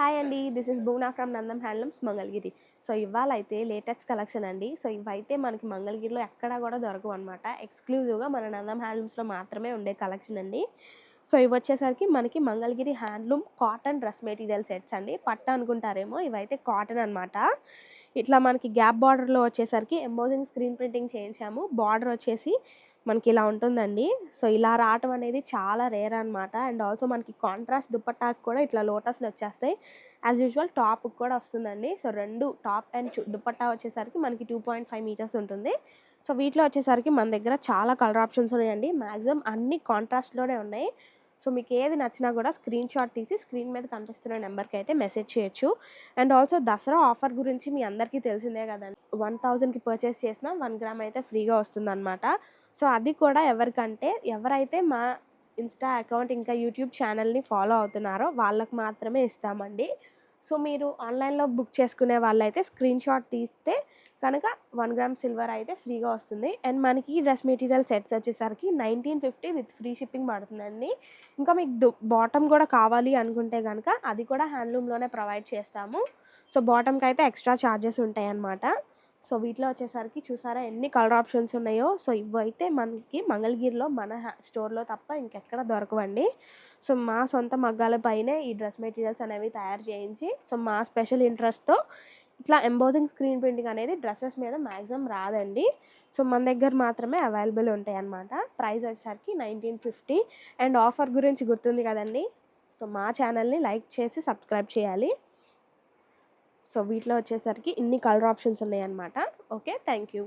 Hi అండి. This is Bhuvana from Nandam handlooms Mangalagiri. So ఇవాళైతే latest collection అండి. సో ఇవైతే మనకి మంగళగిరిలో ఎక్కడా కూడా దొరకవన్నమాట. ఎక్స్‌క్లూజివ్‌గా మన నందం హ్యాండ్లూమ్స్‌లో మాత్రమే ఉండే కలెక్షన్ అండి. సో ఇవొచ్చేసరికి మనకి Mangalagiri handloom cotton dress material sets అండి. పట్టు అనుకుంటారేమో, ఇవైతే కాటన్ అనమాట. ఇట్లా మనకి గ్యాప్ బార్డర్‌లో వచ్చేసరికి ఎంబోజింగ్ స్క్రీన్ ప్రింటింగ్ చేయించాము. బార్డర్ వచ్చేసి మనకి ఇలా ఉంటుందండి. సో ఇలా రావటం అనేది చాలా రేర్ అనమాట. అండ్ ఆల్సో మనకి కాంట్రాస్ట్ దుపట్టాకి కూడా ఇట్లా లోటస్‌లు వచ్చేస్తాయి. యాజ్ యూజువల్ టాప్‌కి కూడా వస్తుందండి. సో 2 టాప్ అండ్ దుపట్టా వచ్చేసరికి మనకి 2.5 మీటర్స్ ఉంటుంది. సో వీటిలో వచ్చేసరికి మన దగ్గర చాలా కలర్ ఆప్షన్స్ ఉన్నాయండి. మాక్సిమం అన్ని కాంట్రాస్ట్‌లోనే ఉన్నాయి. సో మీకు ఏది నచ్చినా కూడా స్క్రీన్ షాట్ తీసి స్క్రీన్ మీద కనిపిస్తున్న నెంబర్‌కి అయితే మెసేజ్ చేయొచ్చు. అండ్ ఆల్సో దసరా ఆఫర్ గురించి మీ అందరికీ తెలిసిందే కదండీ. 1000కి పర్చేస్ చేసినా 1 గ్రామ్ అయితే ఫ్రీగా వస్తుందన్నమాట. సో అది కూడా ఎవరికంటే ఎవరైతే మా ఇన్‌స్టా అకౌంట్ ఇంకా యూట్యూబ్ ఛానల్‌ని ఫాలో అవుతున్నారో వాళ్ళకి మాత్రమే ఇస్తామండి. సో మీరు ఆన్‌లైన్‌లో బుక్ చేసుకునే వాళ్ళైతే స్క్రీన్ షాట్ తీస్తే కనుక 1 గ్రామ్ సిల్వర్ అయితే ఫ్రీగా వస్తుంది. అండ్ మనకి డ్రెస్ మెటీరియల్ సెట్స్ వచ్చేసరికి 1950 విత్ ఫ్రీ షిప్పింగ్ పడుతుందండి. ఇంకా మీకు బాటమ్ కూడా కావాలి అనుకుంటే గనక అది కూడా హ్యాండ్లూమ్‌లోనే ప్రొవైడ్ చేస్తాము. సో బాటమ్‌కైతే ఎక్స్‌ట్రా చార్జెస్ ఉంటాయన్నమాట. సో వీటిలో వచ్చేసరికి చూసారా ఎన్ని కలర్ ఆప్షన్స్ ఉన్నాయో. సో ఇవైతే మనకి మంగళగిరిలో మన స్టోర్‌లో తప్ప ఇంకెక్కడ దొరకవండి. సో మా సొంత మగ్గాల పైనే ఈ డ్రెస్ మెటీరియల్స్ అనేవి తయారు చేయించి, సో మా స్పెషల్ ఇంట్రెస్ట్‌తో ఇట్లా ఎంబోజింగ్ స్క్రీన్ ప్రింటింగ్ అనేది డ్రెసెస్ మీద మాక్సిమం రాదండి. సో మన దగ్గర మాత్రమే అవైలబుల్ ఉంటాయన్నమాట. ప్రైస్ వచ్చేసరికి 1950. అండ్ ఆఫర్ గురించి గుర్తుంది కదండీ. సో మా ఛానల్‌ని లైక్ చేసి సబ్స్క్రైబ్ చేయాలి. సో వీటిలో వచ్చేసరికి ఇన్ని కలర్ ఆప్షన్స్ ఉన్నాయన్నమాట. ఓకే. Thank you.